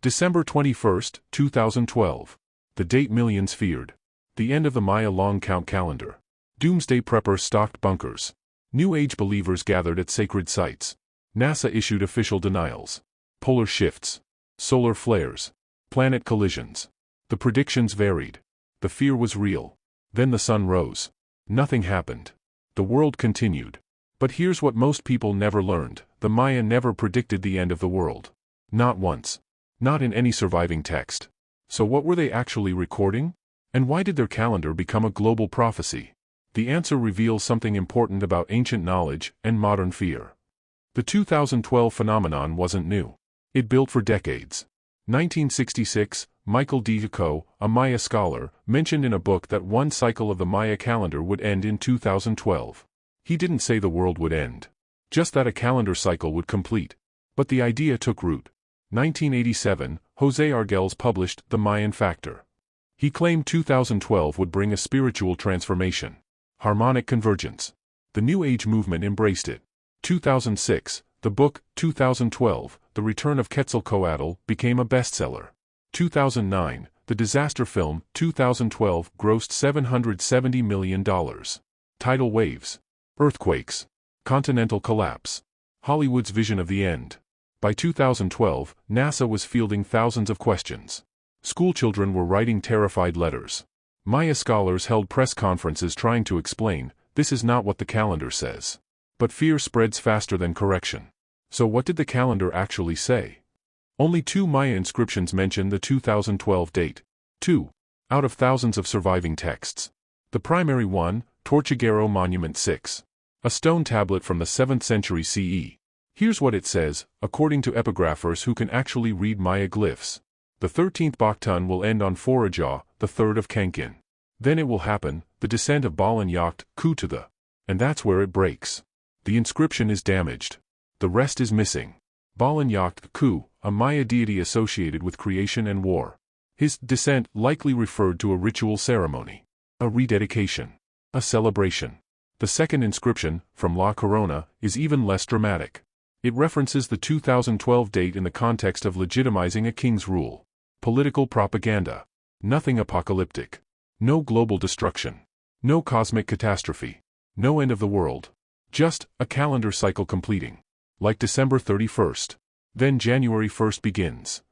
December 21, 2012. The date millions feared. The end of the Maya long count calendar. Doomsday preppers stocked bunkers. New Age believers gathered at sacred sites. NASA issued official denials. Polar shifts. Solar flares. Planet collisions. The predictions varied. The fear was real. Then the sun rose. Nothing happened. The world continued. But here's what most people never learned: the Maya never predicted the end of the world. Not once. Not in any surviving text. So what were they actually recording? And why did their calendar become a global prophecy? The answer reveals something important about ancient knowledge and modern fear. The 2012 phenomenon wasn't new. It built for decades. 1966, Michael D. Foucault, a Maya scholar, mentioned in a book that one cycle of the Maya calendar would end in 2012. He didn't say the world would end. Just that a calendar cycle would complete. But the idea took root. 1987, Jose Argels published The Mayan Factor. He claimed 2012 would bring a spiritual transformation. Harmonic convergence. The New Age movement embraced it. 2006, the book, 2012, The Return of Quetzalcoatl, became a bestseller. 2009, the disaster film, 2012, grossed $770 million. Tidal waves. Earthquakes. Continental collapse. Hollywood's vision of the end. By 2012, NASA was fielding thousands of questions. Schoolchildren were writing terrified letters. Maya scholars held press conferences trying to explain, this is not what the calendar says. But fear spreads faster than correction. So what did the calendar actually say? Only 2 Maya inscriptions mention the 2012 date. 2. Out of thousands of surviving texts. The primary one, Tortuguero Monument 6. A stone tablet from the 7th century CE. Here's what it says, according to epigraphers who can actually read Maya glyphs. The 13th Baktun will end on Forajaw, the 3rd of Kenkin. Then it will happen, the descent of Baal and Yacht, Ku to the. And that's where it breaks. The inscription is damaged. The rest is missing. Baal and Yacht, Ku, a Maya deity associated with creation and war. His descent likely referred to a ritual ceremony. A rededication. A celebration. The second inscription, from La Corona, is even less dramatic. It references the 2012 date in the context of legitimizing a king's rule. Political propaganda. Nothing apocalyptic. No global destruction. No cosmic catastrophe. No end of the world. Just a calendar cycle completing. Like December 31st. Then January 1st begins.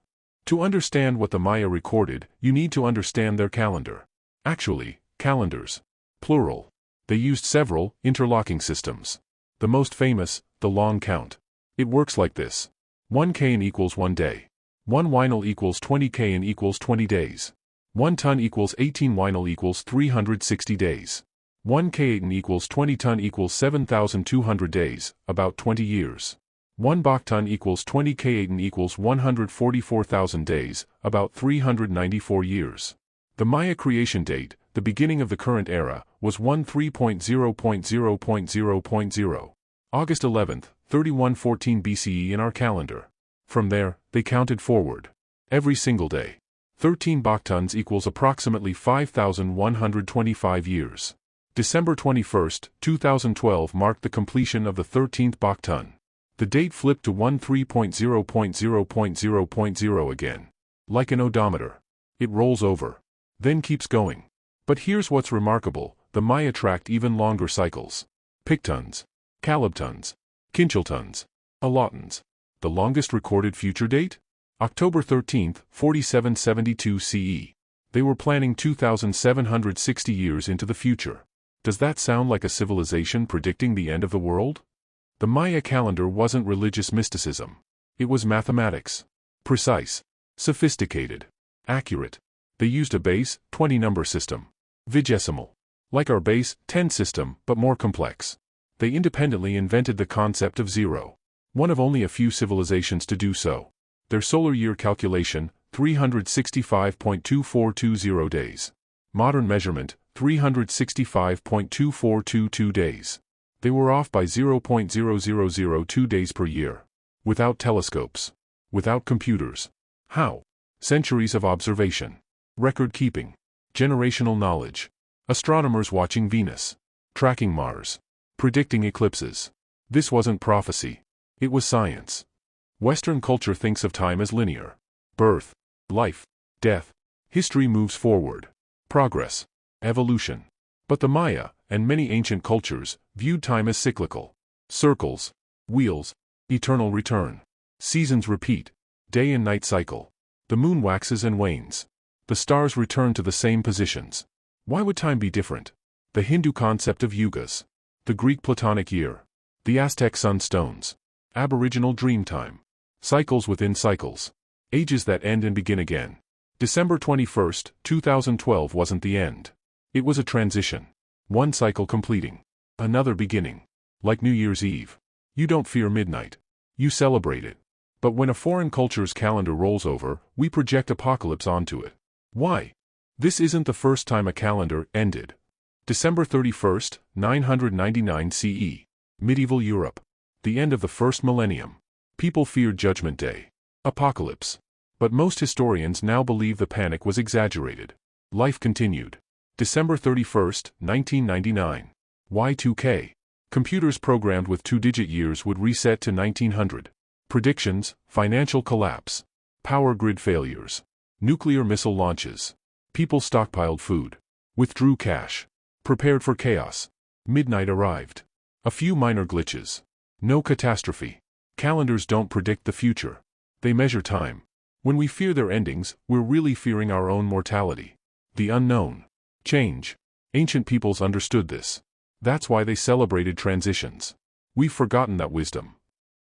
To understand what the Maya recorded, you need to understand their calendar. Actually, calendars. Plural. They used several interlocking systems. The most famous, the long count. It works like this. 1 kn equals 1 day. 1 winal equals 20 kn equals 20 days. 1 ton equals 18 winal equals 360 days. 1 kn equals 20 ton equals 7,200 days, about 20 years. 1 bakton equals 20 kn equals 144,000 days, about 394 years. The Maya creation date, the beginning of the current era, was 13.0.0.0.0. August 11th, 3114 BCE in our calendar. From there, they counted forward. Every single day. 13 baktons equals approximately 5,125 years. December 21st, 2012 marked the completion of the 13th bakton. The date flipped to 13.0.0.0.0 again. Like an odometer. It rolls over. Then keeps going. But here's what's remarkable, the Maya tracked even longer cycles. Pictons. Calibtons. Quintiltons. Allotons. The longest recorded future date? October 13, 4772 CE. They were planning 2,760 years into the future. Does that sound like a civilization predicting the end of the world? The Maya calendar wasn't religious mysticism. It was mathematics. Precise. Sophisticated. Accurate. They used a base, 20 number system. Vigesimal. Like our base, 10 system, but more complex. They independently invented the concept of zero. One of only a few civilizations to do so. Their solar year calculation, 365.2420 days. Modern measurement, 365.2422 days. They were off by 0.0002 days per year. Without telescopes. Without computers. How? Centuries of observation. Record keeping. Generational knowledge. Astronomers watching Venus. Tracking Mars. Predicting eclipses. This wasn't prophecy. It was science. Western culture thinks of time as linear. Birth, life, death. History moves forward. Progress. Evolution. But the Maya, and many ancient cultures, viewed time as cyclical. Circles. Wheels. Eternal return. Seasons repeat. Day and night cycle. The moon waxes and wanes. The stars return to the same positions. Why would time be different? The Hindu concept of yugas. The Greek Platonic year. The Aztec sunstones. Aboriginal dream time. Cycles within cycles. Ages that end and begin again. December 21st, 2012 wasn't the end. It was a transition. One cycle completing. Another beginning. Like New Year's Eve. You don't fear midnight. You celebrate it. But when a foreign culture's calendar rolls over, we project apocalypse onto it. Why? This isn't the first time a calendar ended. December 31st, 999 CE. Medieval Europe. The end of the first millennium. People feared Judgment Day. Apocalypse. But most historians now believe the panic was exaggerated. Life continued. December 31st, 1999. Y2K. Computers programmed with two-digit years would reset to 1900. Predictions, financial collapse. Power grid failures. Nuclear missile launches. People stockpiled food. Withdrew cash. Prepared for chaos. Midnight arrived. A few minor glitches. No catastrophe. Calendars don't predict the future. They measure time. When we fear their endings, we're really fearing our own mortality. The unknown. Change. Ancient peoples understood this. That's why they celebrated transitions. We've forgotten that wisdom.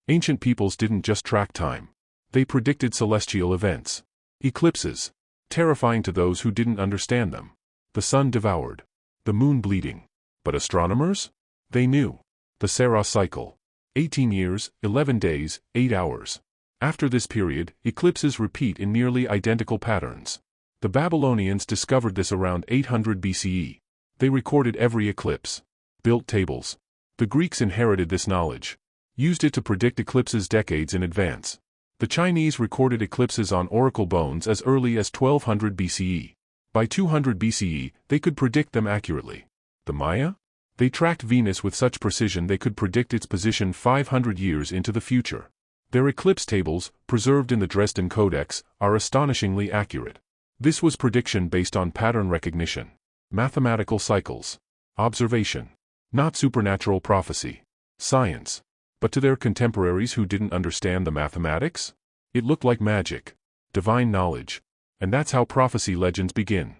Ancient peoples didn't just track time. They predicted celestial events. Eclipses. Terrifying to those who didn't understand them. The sun devoured. The moon bleeding. But astronomers? They knew. The Saros cycle. 18 years, 11 days, 8 hours. After this period, eclipses repeat in nearly identical patterns. The Babylonians discovered this around 800 BCE. They recorded every eclipse. Built tables. The Greeks inherited this knowledge. Used it to predict eclipses decades in advance. The Chinese recorded eclipses on oracle bones as early as 1200 BCE. By 200 BCE, they could predict them accurately. The Maya? They tracked Venus with such precision they could predict its position 500 years into the future. Their eclipse tables, preserved in the Dresden Codex, are astonishingly accurate. This was prediction based on pattern recognition. Mathematical cycles. Observation. Not supernatural prophecy. Science. But to their contemporaries who didn't understand the mathematics? It looked like magic. Divine knowledge. And that's how prophecy legends begin.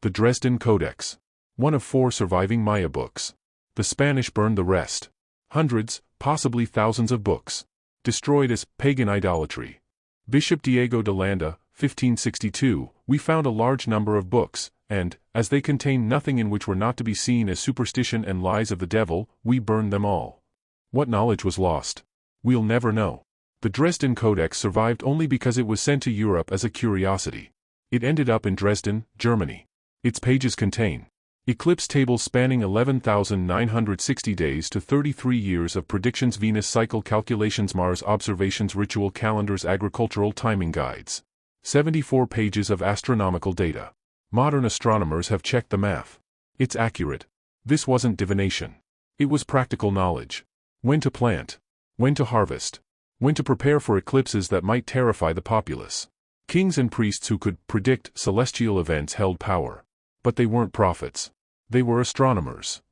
The Dresden Codex. One of 4 surviving Maya books. The Spanish burned the rest. Hundreds, possibly thousands of books. Destroyed as pagan idolatry. Bishop Diego de Landa, 1562, we found a large number of books, and, as they contained nothing in which were not to be seen as superstition and lies of the devil, we burned them all. What knowledge was lost? We'll never know. The Dresden Codex survived only because it was sent to Europe as a curiosity. It ended up in Dresden, Germany. Its pages contain eclipse tables spanning 11,960 days to 33 years of predictions, Venus cycle calculations, Mars observations, ritual calendars, agricultural timing guides. 74 pages of astronomical data. Modern astronomers have checked the math. It's accurate. This wasn't divination. It was practical knowledge. When to plant. When to harvest. When to prepare for eclipses that might terrify the populace. Kings and priests who could predict celestial events held power. But they weren't prophets. They were astronomers.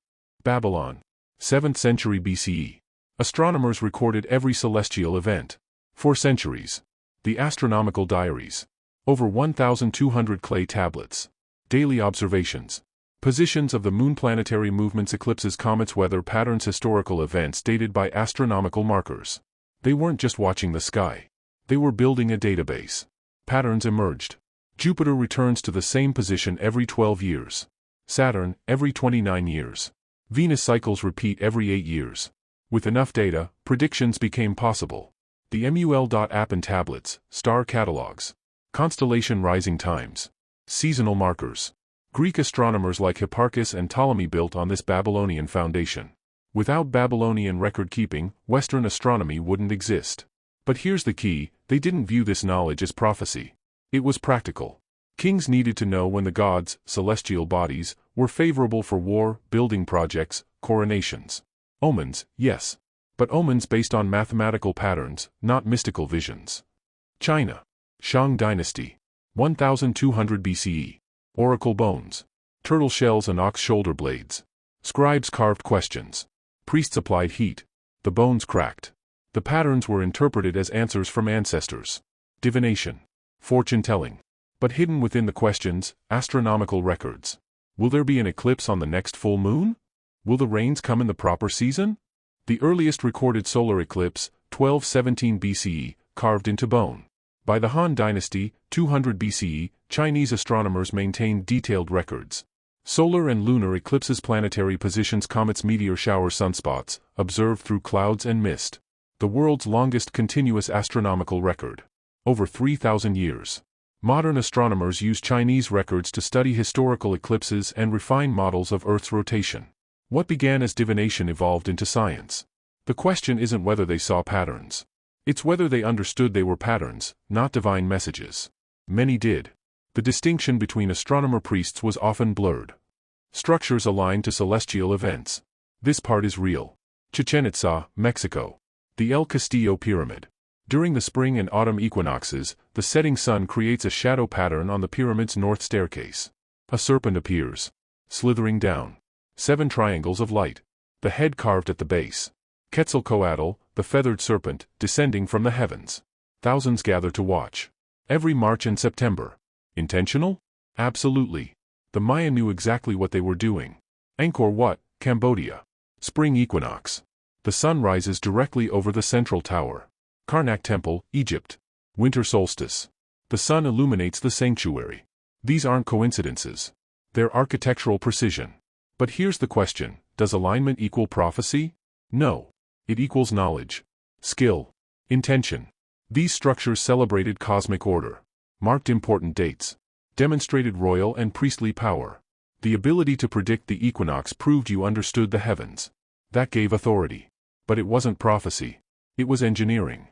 Babylon. 7th century BCE. Astronomers recorded every celestial event. For centuries. The astronomical diaries. Over 1,200 clay tablets. Daily observations. Positions of the moon, planetary movements, eclipses, comets, weather patterns, historical events dated by astronomical markers. They weren't just watching the sky. They were building a database. Patterns emerged. Jupiter returns to the same position every 12 years. Saturn, every 29 years. Venus cycles repeat every 8 years. With enough data, predictions became possible. The MUL.app and tablets, star catalogs. Constellation rising times. Seasonal markers. Greek astronomers like Hipparchus and Ptolemy built on this Babylonian foundation. Without Babylonian record-keeping, Western astronomy wouldn't exist. But here's the key, they didn't view this knowledge as prophecy. It was practical. Kings needed to know when the gods, celestial bodies, were favorable for war, building projects, coronations. Omens, yes. But omens based on mathematical patterns, not mystical visions. China. Shang Dynasty. 1200 BCE. Oracle bones. Turtle shells and ox shoulder blades. Scribes carved questions. Priests applied heat. The bones cracked. The patterns were interpreted as answers from ancestors. Divination. Fortune-telling. But hidden within the questions, astronomical records. Will there be an eclipse on the next full moon? Will the rains come in the proper season? The earliest recorded solar eclipse, 1217 BCE, carved into bone. By the Han Dynasty, 200 BCE, Chinese astronomers maintained detailed records. Solar and lunar eclipses, planetary positions, comets, meteor showers, sunspots, observed through clouds and mist. The world's longest continuous astronomical record. Over 3,000 years. Modern astronomers use Chinese records to study historical eclipses and refine models of Earth's rotation. What began as divination evolved into science. The question isn't whether they saw patterns. It's whether they understood they were patterns, not divine messages. Many did. The distinction between astronomer priests was often blurred. Structures aligned to celestial events. This part is real. Chichen Itza, Mexico. The El Castillo Pyramid. During the spring and autumn equinoxes, the setting sun creates a shadow pattern on the pyramid's north staircase. A serpent appears, slithering down. 7 triangles of light. The head carved at the base. Quetzalcoatl, the feathered serpent, descending from the heavens. Thousands gather to watch. Every March and September. Intentional? Absolutely. The Maya knew exactly what they were doing. Angkor Wat, Cambodia. Spring equinox. The sun rises directly over the central tower. Karnak Temple, Egypt. Winter solstice. The sun illuminates the sanctuary. These aren't coincidences. They're architectural precision. But here's the question, does alignment equal prophecy? No. It equals knowledge, skill, intention. These structures celebrated cosmic order, marked important dates, demonstrated royal and priestly power. The ability to predict the equinox proved you understood the heavens. That gave authority. But it wasn't prophecy. It was engineering.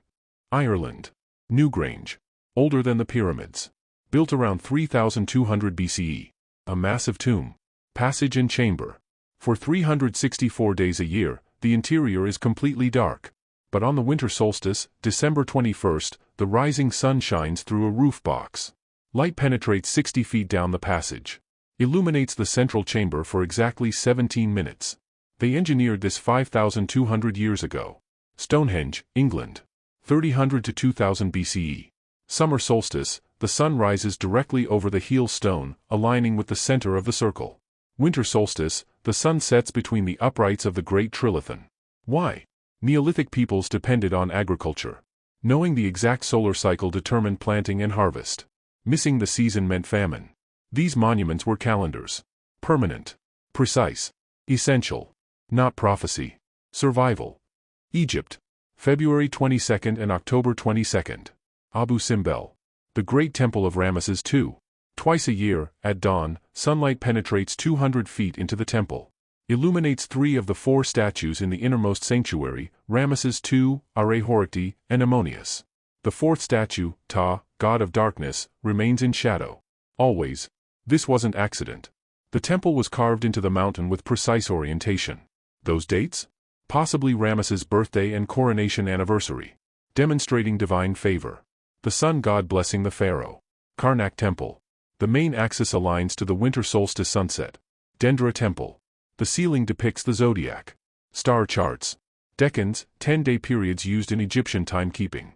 Ireland. Newgrange. Older than the pyramids. Built around 3200 BCE. A massive tomb. Passage and chamber. For 364 days a year, the interior is completely dark. But on the winter solstice, December 21st, the rising sun shines through a roof box. Light penetrates 60 feet down the passage. Illuminates the central chamber for exactly 17 minutes. They engineered this 5,200 years ago. Stonehenge, England. 3000 to 2000 BCE. Summer solstice, the sun rises directly over the heel stone, aligning with the center of the circle. Winter solstice, the sun sets between the uprights of the Great Trilithon. Why? Neolithic peoples depended on agriculture. Knowing the exact solar cycle determined planting and harvest. Missing the season meant famine. These monuments were calendars. Permanent. Precise. Essential. Not prophecy. Survival. Egypt. February 22nd and October 22nd. Abu Simbel. The Great Temple of Ramesses II. Twice a year, at dawn, sunlight penetrates 200 feet into the temple. Illuminates 3 of the 4 statues in the innermost sanctuary, Ramesses II, Are-Horikti, and Ammonius. The 4th statue, Ta, god of darkness, remains in shadow. Always. This wasn't accident. The temple was carved into the mountain with precise orientation. Those dates? Possibly Ramesses' birthday and coronation anniversary. Demonstrating divine favor. The sun god blessing the pharaoh. Karnak Temple. The main axis aligns to the winter solstice sunset. Dendra Temple. The ceiling depicts the zodiac. Star charts. Decans, 10-day periods used in Egyptian timekeeping.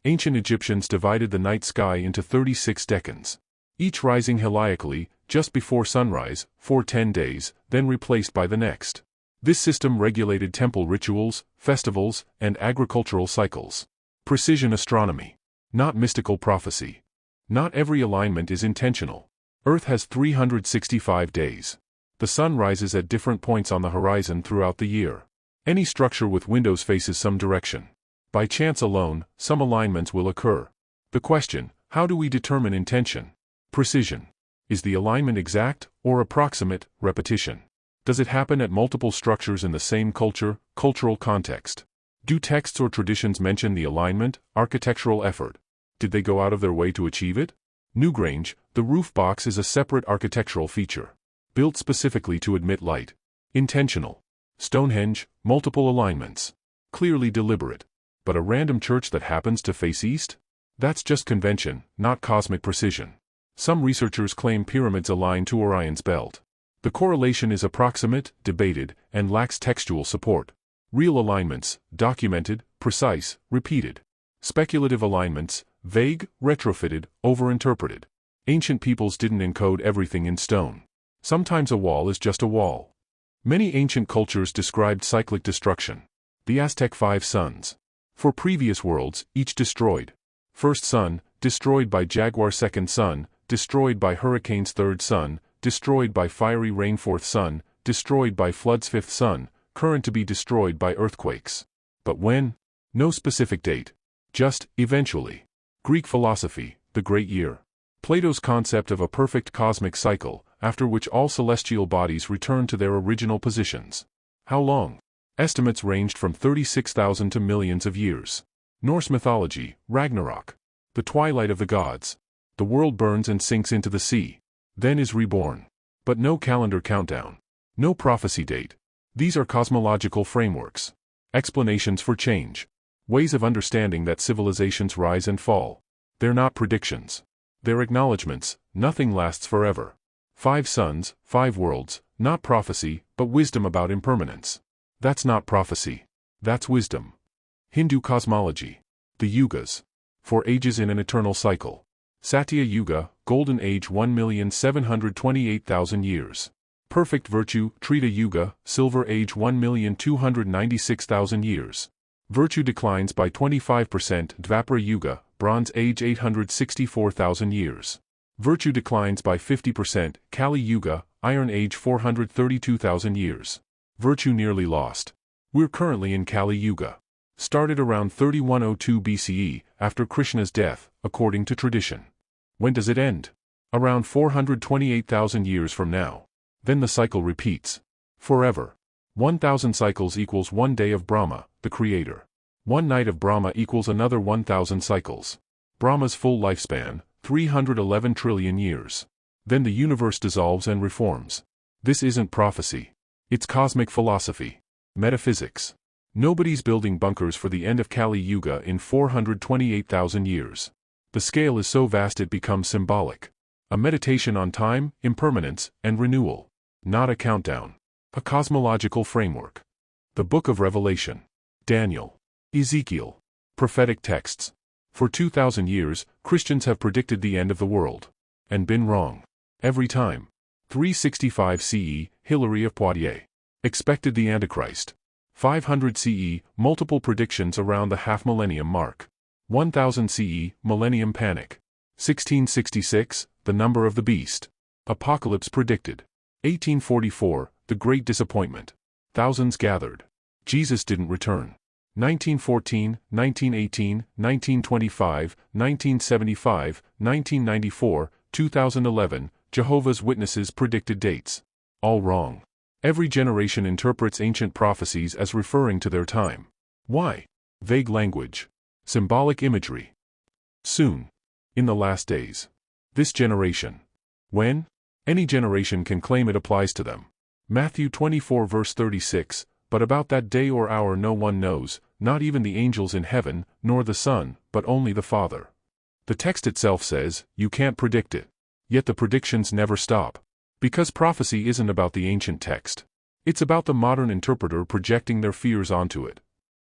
Ancient Egyptians divided the night sky into 36 decans. Each rising heliacally, just before sunrise, for 10 days, then replaced by the next. This system regulated temple rituals, festivals, and agricultural cycles. Precision astronomy. Not mystical prophecy. Not every alignment is intentional. Earth has 365 days. The sun rises at different points on the horizon throughout the year. Any structure with windows faces some direction. By chance alone, some alignments will occur. The question, how do we determine intention? Precision. Is the alignment exact, or approximate, repetition? Does it happen at multiple structures in the same cultural context? Do texts or traditions mention the alignment, architectural effort? Did they go out of their way to achieve it? Newgrange, the roof box is a separate architectural feature. Built specifically to admit light. Intentional. Stonehenge, multiple alignments. Clearly deliberate. But a random church that happens to face east? That's just convention, not cosmic precision. Some researchers claim pyramids align to Orion's belt. The correlation is approximate, debated, and lacks textual support. Real alignments, documented, precise, repeated. Speculative alignments, vague, retrofitted, overinterpreted. Ancient peoples didn't encode everything in stone. Sometimes a wall is just a wall. Many ancient cultures described cyclic destruction. The Aztec 5 suns. For previous worlds, each destroyed. First sun, destroyed by jaguar. Second sun, destroyed by hurricanes. Third sun, destroyed by fiery rain. Fourth sun, destroyed by floods. Fifth sun, current to be destroyed by earthquakes. But when? No specific date. Just, eventually. Greek philosophy, the great year. Plato's concept of a perfect cosmic cycle, after which all celestial bodies return to their original positions. How long? Estimates ranged from 36,000 to millions of years. Norse mythology, Ragnarok. The twilight of the gods. The world burns and sinks into the sea. Then is reborn. But no calendar countdown. No prophecy date. These are cosmological frameworks. Explanations for change. Ways of understanding that civilizations rise and fall. They're not predictions. They're acknowledgments. Nothing lasts forever. 5 suns, 5 worlds, not prophecy, but wisdom about impermanence. That's not prophecy. That's wisdom. Hindu cosmology. The Yugas. 4 ages in an eternal cycle. Satya Yuga, Golden Age 1,728,000 years. Perfect Virtue, Treta Yuga, Silver Age 1,296,000 years. Virtue declines by 25%. Dvapara Yuga, Bronze Age 864,000 years. Virtue declines by 50%. Kali Yuga, Iron Age 432,000 years. Virtue nearly lost. We're currently in Kali Yuga. Started around 3102 BCE, after Krishna's death, according to tradition. When does it end? Around 428,000 years from now. Then the cycle repeats. Forever. 1,000 cycles equals 1 day of Brahma, the creator. 1 night of Brahma equals another 1,000 cycles. Brahma's full lifespan, 311 trillion years. Then the universe dissolves and reforms. This isn't prophecy. It's cosmic philosophy. Metaphysics. Nobody's building bunkers for the end of Kali Yuga in 428,000 years. The scale is so vast it becomes symbolic. A meditation on time, impermanence, and renewal. Not a countdown. A cosmological framework. The Book of Revelation. Daniel. Ezekiel. Prophetic texts. For 2,000 years, Christians have predicted the end of the world. And been wrong. Every time. 365 CE, Hilary of Poitiers. Expected the Antichrist. 500 CE, multiple predictions around the half-millennium mark. 1000 CE, millennium panic. 1666, the number of the beast. Apocalypse predicted. 1844, the great disappointment. Thousands gathered. Jesus didn't return. 1914, 1918, 1925, 1975, 1994, 2011, Jehovah's Witnesses predicted dates. All wrong. Every generation interprets ancient prophecies as referring to their time. Why? Vague language. Symbolic imagery. Soon. In the last days. This generation. When? Any generation can claim it applies to them. Matthew 24 verse 36, but about that day or hour no one knows, not even the angels in heaven, nor the Son, but only the Father. The text itself says, you can't predict it. Yet the predictions never stop. Because prophecy isn't about the ancient text. It's about the modern interpreter projecting their fears onto it.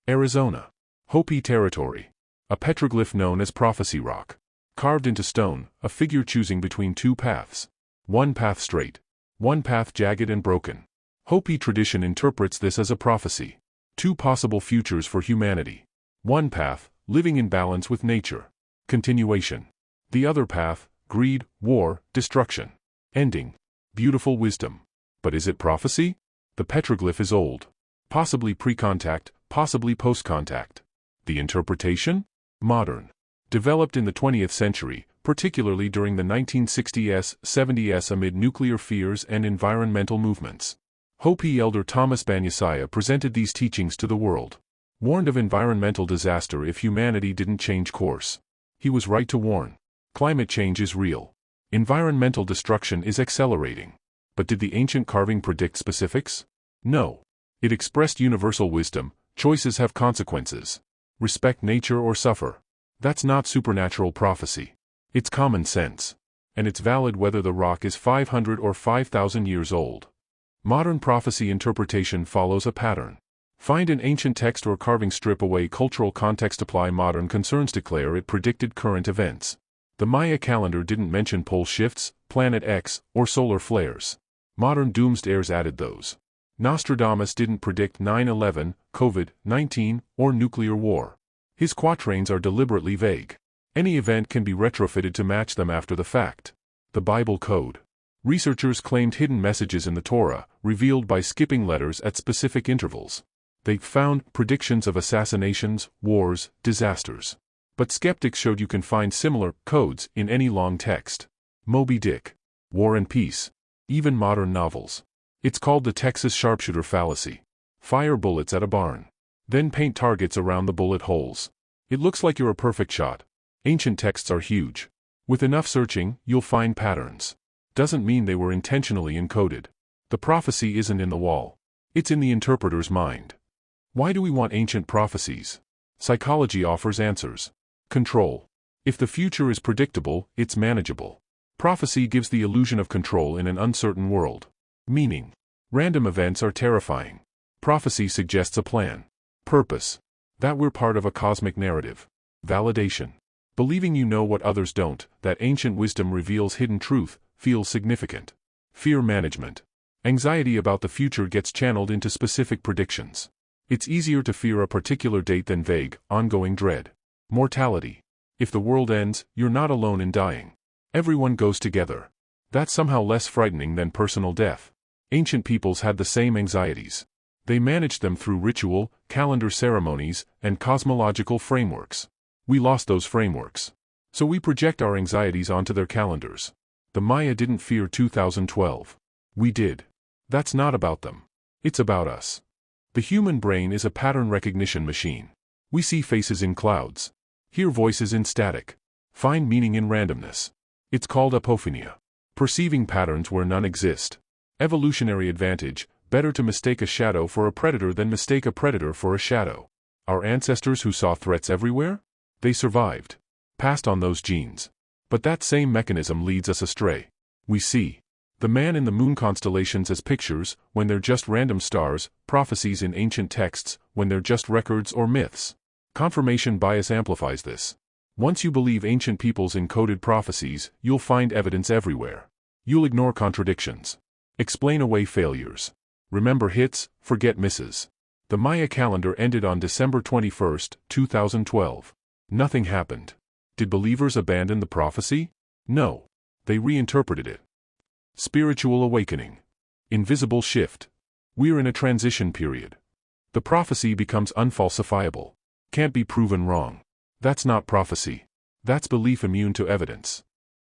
Arizona. Hopi territory. A petroglyph known as Prophecy Rock. Carved into stone, a figure choosing between 2 paths. 1 path straight. 1 path jagged and broken. Hopi tradition interprets this as a prophecy. 2 possible futures for humanity. 1 path, living in balance with nature. Continuation. The other path, greed, war, destruction. Ending. Beautiful wisdom. But is it prophecy? The petroglyph is old. Possibly pre-contact, possibly post-contact. The interpretation? Modern. Developed in the 20th century, particularly during the 1960s, 70s amid nuclear fears and environmental movements. Hopi elder Thomas Banyasaya presented these teachings to the world. Warned of environmental disaster if humanity didn't change course. He was right to warn. Climate change is real. Environmental destruction is accelerating. But did the ancient carving predict specifics? No. It expressed universal wisdom. Choices have consequences. Respect nature or suffer. That's not supernatural prophecy. It's common sense. And it's valid whether the rock is 500 or 5,000 years old. Modern prophecy interpretation follows a pattern. Find an ancient text or carving, strip away cultural context, apply modern concerns, declare it predicted current events. The Maya calendar didn't mention pole shifts, Planet X, or solar flares. Modern doomsdayers added those. Nostradamus didn't predict 9/11, COVID-19, or nuclear war. His quatrains are deliberately vague. Any event can be retrofitted to match them after the fact. The Bible Code. Researchers claimed hidden messages in the Torah, revealed by skipping letters at specific intervals. They found predictions of assassinations, wars, disasters. But skeptics showed you can find similar codes in any long text. Moby Dick. War and Peace. Even modern novels. It's called the Texas sharpshooter fallacy. Fire bullets at a barn. Then paint targets around the bullet holes. It looks like you're a perfect shot. Ancient texts are huge. With enough searching, you'll find patterns. Doesn't mean they were intentionally encoded. The prophecy isn't in the wall. It's in the interpreter's mind. Why do we want ancient prophecies? Psychology offers answers. Control. If the future is predictable, it's manageable. Prophecy gives the illusion of control in an uncertain world. Meaning. Random events are terrifying. Prophecy suggests a plan. Purpose. That we're part of a cosmic narrative. Validation. Believing you know what others don't, that ancient wisdom reveals hidden truth, feels significant. Fear management. Anxiety about the future gets channeled into specific predictions. It's easier to fear a particular date than vague, ongoing dread. Mortality. If the world ends, you're not alone in dying. Everyone goes together. That's somehow less frightening than personal death. Ancient peoples had the same anxieties. They managed them through ritual, calendar ceremonies, and cosmological frameworks. We lost those frameworks. So we project our anxieties onto their calendars. The Maya didn't fear 2012. We did. That's not about them. It's about us. The human brain is a pattern recognition machine. We see faces in clouds. Hear voices in static. Find meaning in randomness. It's called apophenia. Perceiving patterns where none exist. Evolutionary advantage, better to mistake a shadow for a predator than mistake a predator for a shadow. Our ancestors who saw threats everywhere? They survived. Passed on those genes. But that same mechanism leads us astray. We see the man in the moon constellations as pictures, when they're just random stars, prophecies in ancient texts, when they're just records or myths. Confirmation bias amplifies this. Once you believe ancient peoples encoded prophecies, you'll find evidence everywhere. You'll ignore contradictions. Explain away failures. Remember hits, forget misses. The Maya calendar ended on December 21, 2012. Nothing happened. Did believers abandon the prophecy? No. They reinterpreted it. Spiritual awakening. Invisible shift. We're in a transition period. The prophecy becomes unfalsifiable. Can't be proven wrong. That's not prophecy. That's belief immune to evidence.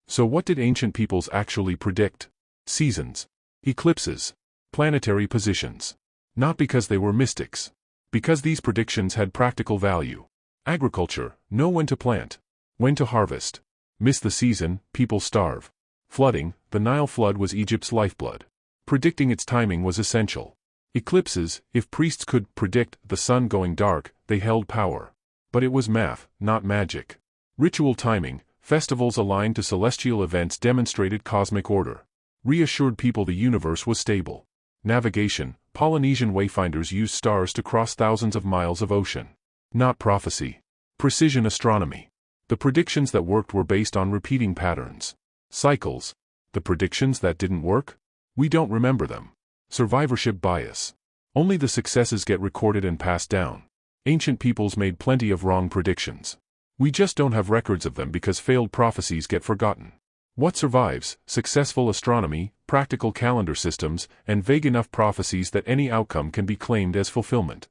So what did ancient peoples actually predict? Seasons. Eclipses. Planetary positions. Not because they were mystics. Because these predictions had practical value. Agriculture. Know when to plant. When to harvest. Miss the season, people starve. Flooding. The Nile flood was Egypt's lifeblood. Predicting its timing was essential. Eclipses. If priests could predict the sun going dark, they held power. But it was math, not magic. Ritual timing. Festivals aligned to celestial events demonstrated cosmic order. Reassured people the universe was stable. Navigation. Polynesian wayfinders used stars to cross thousands of miles of ocean. Not prophecy. Precision astronomy. The predictions that worked were based on repeating patterns. Cycles. The predictions that didn't work? We don't remember them. Survivorship bias. Only the successes get recorded and passed down. Ancient peoples made plenty of wrong predictions. We just don't have records of them because failed prophecies get forgotten. What survives? Successful astronomy, practical calendar systems, and vague enough prophecies that any outcome can be claimed as fulfillment.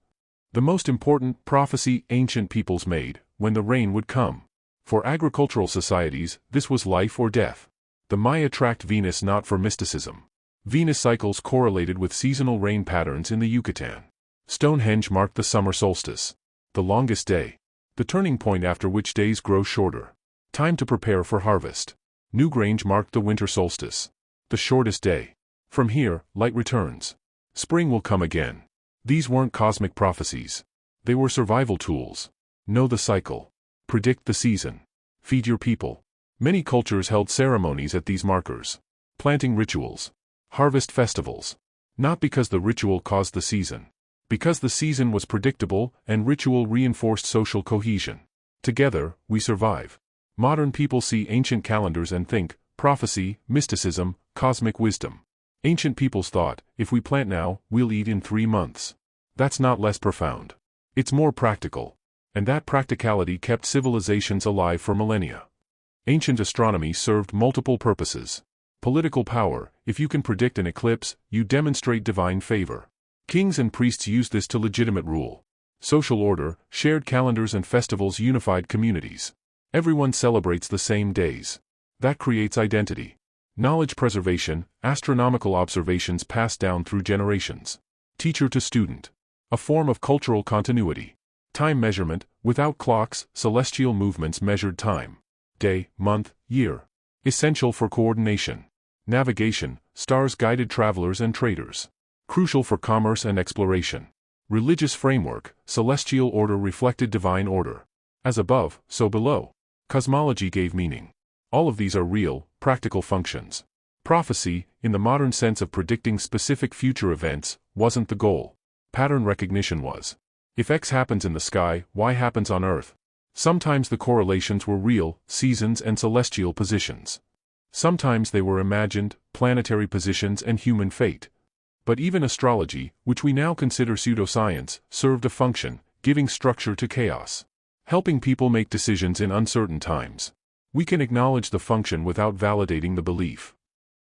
The most important prophecy ancient peoples made, when the rain would come. For agricultural societies, this was life or death. The Maya tracked Venus not for mysticism. Venus cycles correlated with seasonal rain patterns in the Yucatan. Stonehenge marked the summer solstice. The longest day. The turning point after which days grow shorter. Time to prepare for harvest. Newgrange marked the winter solstice. The shortest day. From here, light returns. Spring will come again. These weren't cosmic prophecies. They were survival tools. Know the cycle. Predict the season. Feed your people. Many cultures held ceremonies at these markers. Planting rituals. Harvest festivals. Not because the ritual caused the season. Because the season was predictable and ritual reinforced social cohesion. Together, we survive. Modern people see ancient calendars and think, prophecy, mysticism, cosmic wisdom. Ancient peoples thought, if we plant now, we'll eat in 3 months. That's not less profound. It's more practical. And that practicality kept civilizations alive for millennia. Ancient astronomy served multiple purposes. Political power. If you can predict an eclipse, you demonstrate divine favor. Kings and priests used this to legitimate rule. Social order. Shared calendars and festivals unified communities. Everyone celebrates the same days. That creates identity. Knowledge preservation. Astronomical observations passed down through generations. Teacher to student. A form of cultural continuity. Time measurement. Without clocks, celestial movements measured time. Day, month, year. Essential for coordination. Navigation. Stars guided travelers and traders. Crucial for commerce and exploration. Religious framework. Celestial order reflected divine order. As above, so below. Cosmology gave meaning. All of these are real, practical functions. Prophecy, in the modern sense of predicting specific future events, wasn't the goal. Pattern recognition was. If X happens in the sky, Y happens on Earth. Sometimes the correlations were real, seasons and celestial positions. Sometimes they were imagined, planetary positions and human fate. But even astrology, which we now consider pseudoscience, served a function, giving structure to chaos. Helping people make decisions in uncertain times. We can acknowledge the function without validating the belief.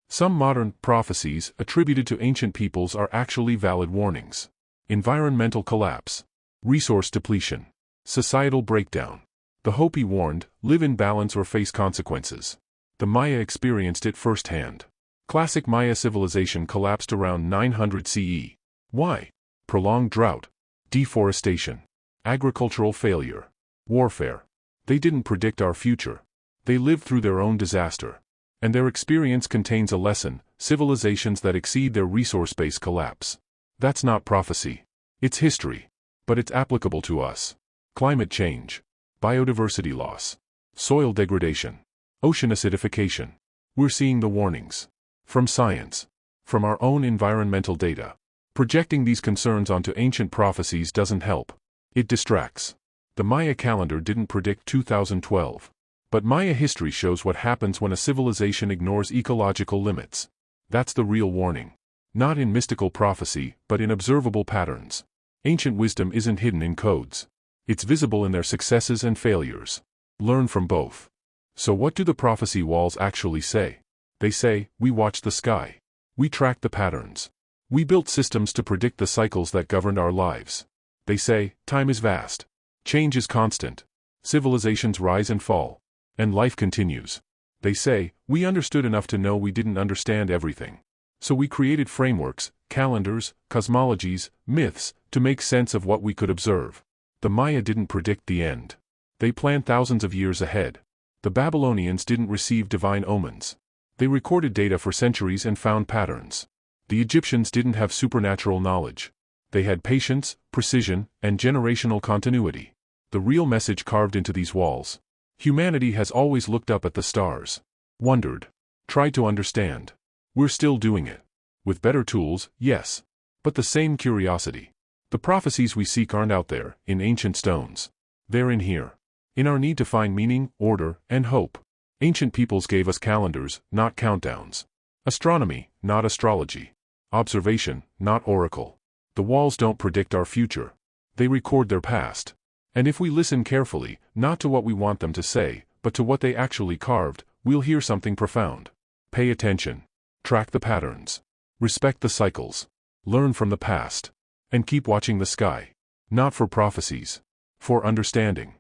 Some modern prophecies attributed to ancient peoples are actually valid warnings. Environmental collapse. Resource depletion. Societal breakdown. The Hopi warned, live in balance or face consequences. The Maya experienced it firsthand. Classic Maya civilization collapsed around 900 CE. Why? Prolonged drought. Deforestation. Agricultural failure. Warfare. They didn't predict our future. They lived through their own disaster. And their experience contains a lesson: civilizations that exceed their resource base collapse. That's not prophecy. It's history. But it's applicable to us. Climate change. Biodiversity loss. Soil degradation. Ocean acidification. We're seeing the warnings. From science. From our own environmental data. Projecting these concerns onto ancient prophecies doesn't help. It distracts. The Maya calendar didn't predict 2012. But Maya history shows what happens when a civilization ignores ecological limits. That's the real warning. Not in mystical prophecy, but in observable patterns. Ancient wisdom isn't hidden in codes. It's visible in their successes and failures. Learn from both. So what do the prophecy walls actually say? They say, we watch the sky. We track the patterns. We built systems to predict the cycles that governed our lives. They say, time is vast. Change is constant. Civilizations rise and fall. And life continues. They say, we understood enough to know we didn't understand everything. So we created frameworks, calendars, cosmologies, myths, to make sense of what we could observe. The Maya didn't predict the end. They planned thousands of years ahead. The Babylonians didn't receive divine omens. They recorded data for centuries and found patterns. The Egyptians didn't have supernatural knowledge. They had patience, precision, and generational continuity. The real message carved into these walls. Humanity has always looked up at the stars. Wondered. Tried to understand. We're still doing it. With better tools, yes. But the same curiosity. The prophecies we seek aren't out there, in ancient stones. They're in here. In our need to find meaning, order, and hope. Ancient peoples gave us calendars, not countdowns. Astronomy, not astrology. Observation, not oracle. The walls don't predict our future. They record their past. And if we listen carefully, not to what we want them to say, but to what they actually carved, we'll hear something profound. Pay attention. Track the patterns. Respect the cycles. Learn from the past. And keep watching the sky. Not for prophecies. For understanding.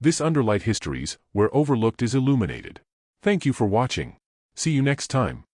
This Underlight Histories, where overlooked is illuminated. Thank you for watching. See you next time.